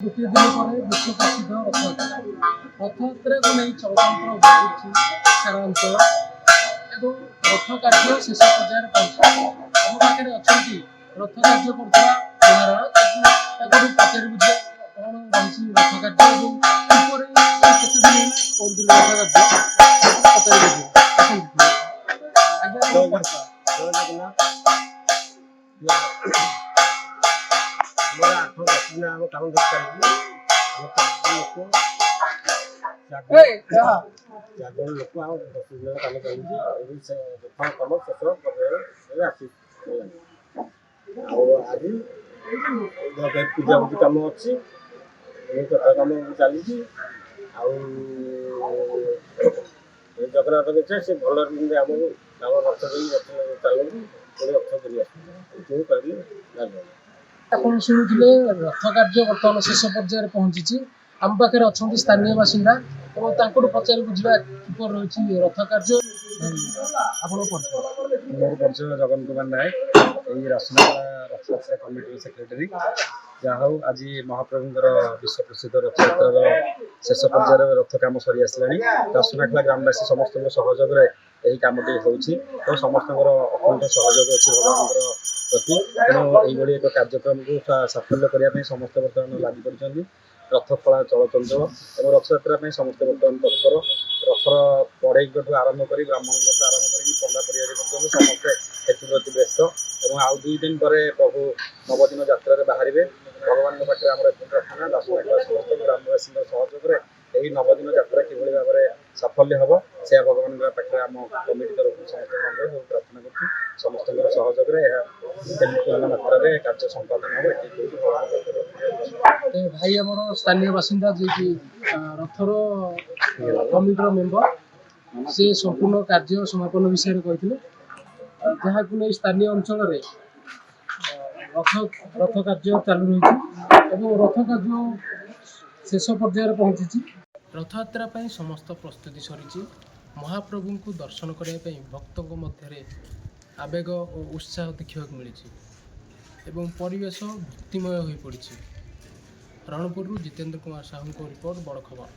गोटे दिन पर विश्व प्रसिद्ध रथयात्रा रथयात्रा को नहीं चलतंत्र बढ़ुची सारा अंचल एवं रथ कार्य शेष पर्यायर पहुंची आम पाखे अच्छा रथ कार्य कर पचारि बुझे कौन रही रथ कार्य केते दिन करुले रथ कार्य पचारि बुझे ଜାଗର ଲୋକ ଆଉ 10 ଦିନ କାମ ଚାଲିଛି ରଥ କାମ ଶେଷ ପରେ ଆସି ଆଉ ଆଜି ପୂଜାପୂଜି କାମ ଅଛି ରଥ କାମ ଚାଲିଛି ଆଉ ଜଗନ୍ନାଥ ଦେଖିବା ସେ ଭଲ ଆମକୁ ଆମ ରଥ ଦେଇ ରଥ ଚାଲନ୍ତି ରଥ କରି ଆସୁଛନ୍ତି କହିଲେ ଆପଣ ଶୁଣୁଥିଲେ ରଥ କାର୍ଯ୍ୟ ବର୍ତ୍ତମାନ ଶେଷ ପର୍ଯ୍ୟାୟରେ ପହଞ୍ଚିଛି। ଆମ ପାଖରେ ଅଛନ୍ତି ସ୍ଥାନୀୟ ବାସିନ୍ଦା ଏବଂ ତାଙ୍କଠୁ ପଚାରି ବୁଝିବା କିପରି ରହିଛି ରଥ କାର୍ଯ୍ୟ। ଆପଣଙ୍କ ପରିଚୟ? ମୋର ପରିଚୟ ଜଗନ କୁମାର ନାୟକ, ଏଇ ରାସୁନାଖଳା ରଥଯାତ୍ରା କମିଟିର ସେକ୍ରେଟାରୀ। ଯାହା ହଉ ଆଜି ମହାପ୍ରଭୁଙ୍କର ବିଶ୍ୱ ପ୍ରସିଦ୍ଧ ରଥଯାତ୍ରାର ଶେଷ ପର୍ଯ୍ୟାୟରେ ରଥ କାମ ସରି ଆସିଲାଣି। ରାସୁନାଖଳା ଗ୍ରାମବାସୀ ସମସ୍ତଙ୍କ ସହଯୋଗରେ ଏହି କାମଟି ହେଉଛି ଏବଂ ସମସ୍ତଙ୍କର ଅକୁଣ୍ଠ ସହଯୋଗ ଅଛି ଭଗବାନଙ୍କର ପ୍ରତି। ତେଣୁ ଏଇଭଳି ଏକ କାର୍ଯ୍ୟକ୍ରମକୁ ସାଫଲ୍ୟ କରିବା ପାଇଁ ସମସ୍ତେ ବର୍ତ୍ତମାନ ଲାଗି ପଡ଼ିଛନ୍ତି। ରଥ ଖଳା ଚଳଚଞ୍ଚଳ ଏବଂ ରଥଯାତ୍ରା ପାଇଁ ସମସ୍ତେ ବର୍ତ୍ତମାନ ତତ୍ପର। ରଥର ବଢ଼େଇଙ୍କଠୁ ଆରମ୍ଭ କରି ବ୍ରାହ୍ମଣଙ୍କଠୁ ଆରମ୍ଭ କରିକି ପଣ୍ଡା ପରିବାର ପର୍ଯ୍ୟନ୍ତ ସମସ୍ତେ ଏଥିପ୍ରତି ବ୍ୟସ୍ତ ଏବଂ ଆଉ 2 ଦିନ ପରେ ପ୍ରଭୁ ନବଦିନ ଯାତ୍ରାରେ ବାହାରିବେ। ଭଗବାନଙ୍କ ପାଖରେ ଆମର ଏତେ ପ୍ରାର୍ଥନା ରାସୁନାଖଳା ସମସ୍ତ ଗ୍ରାମବାସୀଙ୍କ ସହଯୋଗରେ ଏହି ନବଦିନ ଯାତ୍ରା କିଭଳି ଭାବରେ ସାଫଲ୍ୟ ହେବ ସେହା ଭଗବାନଙ୍କ ପାଖରେ ଆମ କମିଟି ତରଫରୁ ସମସ୍ତଙ୍କ ଅନୁରୋଧ ଏବଂ ପ୍ରାର୍ଥନା କରୁଛୁ। ସମସ୍ତଙ୍କର ସହଯୋଗରେ ଏହା ପୂର୍ଣ୍ଣ ମାତ୍ରାରେ କାର୍ଯ୍ୟ ସମ୍ପାଦନ ହେବ ଏଠି ଭାଇ ଆମର ସ୍ଥାନୀୟ ବାସିନ୍ଦା ଯିଏକି ରଥର କମିଟିର ମେମ୍ବର, ସେ ସମ୍ପୂର୍ଣ୍ଣ କାର୍ଯ୍ୟ ସମାପନ ବିଷୟରେ କହିଥିଲେ। ଯାହାକୁ ନେଇ ସ୍ଥାନୀୟ ଅଞ୍ଚଳରେ ରଥ କାର୍ଯ୍ୟ ଚାଲୁ ରହିଛି ଏବଂ ରଥ କାର୍ଯ୍ୟ ଶେଷ ପର୍ଯ୍ୟାୟରେ ପହଞ୍ଚିଛି। ରଥଯାତ୍ରା ପାଇଁ ସମସ୍ତ ପ୍ରସ୍ତୁତି ସରିଛି। ମହାପ୍ରଭୁଙ୍କୁ ଦର୍ଶନ କରିବା ପାଇଁ ଭକ୍ତଙ୍କ ମଧ୍ୟରେ ଆବେଗ ଓ ଉତ୍ସାହ ଦେଖିବାକୁ ମିଳିଛି ଏବଂ ପରିବେଶ ଭକ୍ତିମୟ ହୋଇପଡ଼ିଛି। ରଣପୁରରୁ ଜିତେନ୍ଦ୍ର କୁମାର ସାହୁଙ୍କ ରିପୋର୍ଟ, ବଡ଼ ଖବର।